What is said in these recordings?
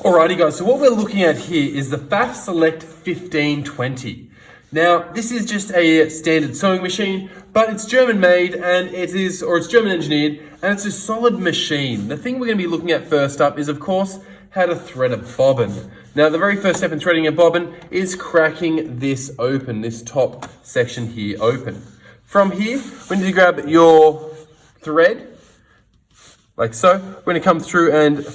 Alrighty guys, so what we're looking at here is the Pfaff Select 1520. Now, this is just a standard sewing machine, but it's German made and it's German engineered, and it's a solid machine. The thing we're gonna be looking at first up is, of course, how to thread a bobbin. Now, the very first step in threading a bobbin is cracking this open, this top section here open. From here, we need to grab your thread, like so. We're going to come through and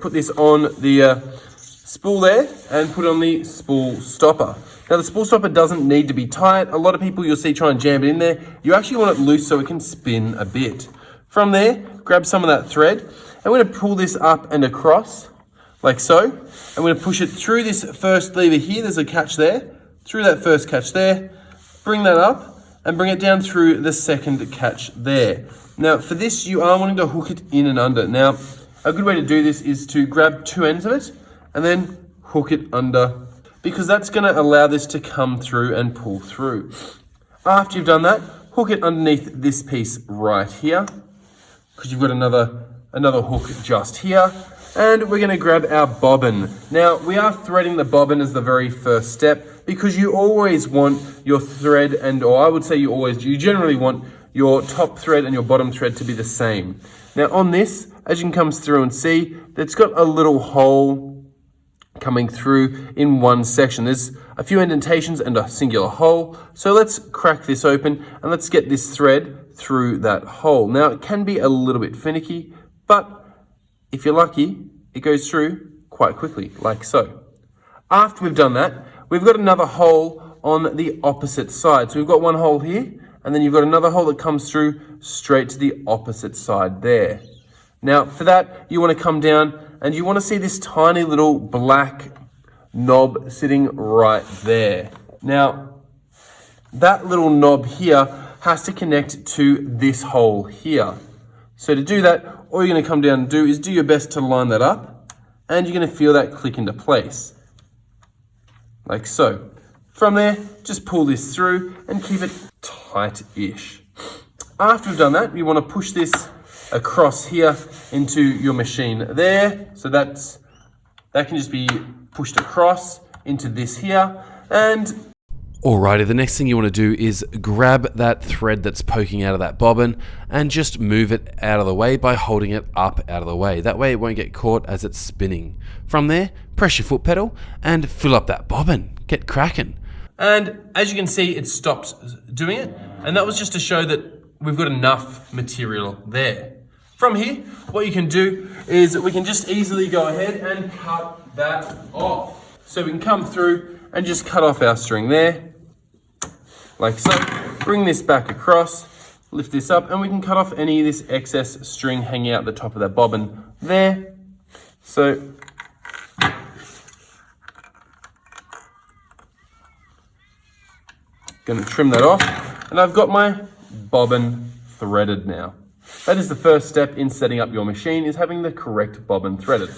put this on the spool there and put it on the spool stopper. Now the spool stopper doesn't need to be tight. A lot of people you'll see try and jam it in there. You actually want it loose so it can spin a bit. From there, grab some of that thread and we're going to pull this up and across like so. I'm going to push it through this first lever here. There's a catch there. Through that first catch there. Bring that up and bring it down through the second catch there. Now for this, you are wanting to hook it in and under. Now, a good way to do this is to grab two ends of it and then hook it under, because that's gonna allow this to come through and pull through. After you've done that, hook it underneath this piece right here, because you've got another hook just here. And we're gonna grab our bobbin. Now, we are threading the bobbin as the very first step, because you always want your thread you generally want your top thread and your bottom thread to be the same. Now on this, as you can come through and see, it's got a little hole coming through in one section. There's a few indentations and a singular hole. So let's crack this open and let's get this thread through that hole. Now it can be a little bit finicky, but if you're lucky, it goes through quite quickly, like so. After we've done that, we've got another hole on the opposite side. So we've got one hole here, and then you've got another hole that comes through straight to the opposite side there. Now for that, you want to come down and you want to see this tiny little black knob sitting right there. Now, that little knob here has to connect to this hole here. So to do that, all you're going to come down and do is do your best to line that up, and you're going to feel that click into place, like so. From there, just pull this through and keep it tight-ish. After we've done that, you want to push this across here into your machine there. So that can just be pushed across into this here. And alrighty, the next thing you want to do is grab that thread that's poking out of that bobbin and just move it out of the way by holding it up out of the way. That way it won't get caught as it's spinning. From there, press your foot pedal and fill up that bobbin. Get cracking. And as you can see, it stopped doing it. And that was just to show that we've got enough material there. From here, what you can do is we can just easily go ahead and cut that off. So we can come through and just cut off our string there, like so. Bring this back across, lift this up, and we can cut off any of this excess string hanging out the top of that bobbin there. So going to trim that off, and I've got my bobbin threaded now. That is the first step in setting up your machine, is having the correct bobbin threaded.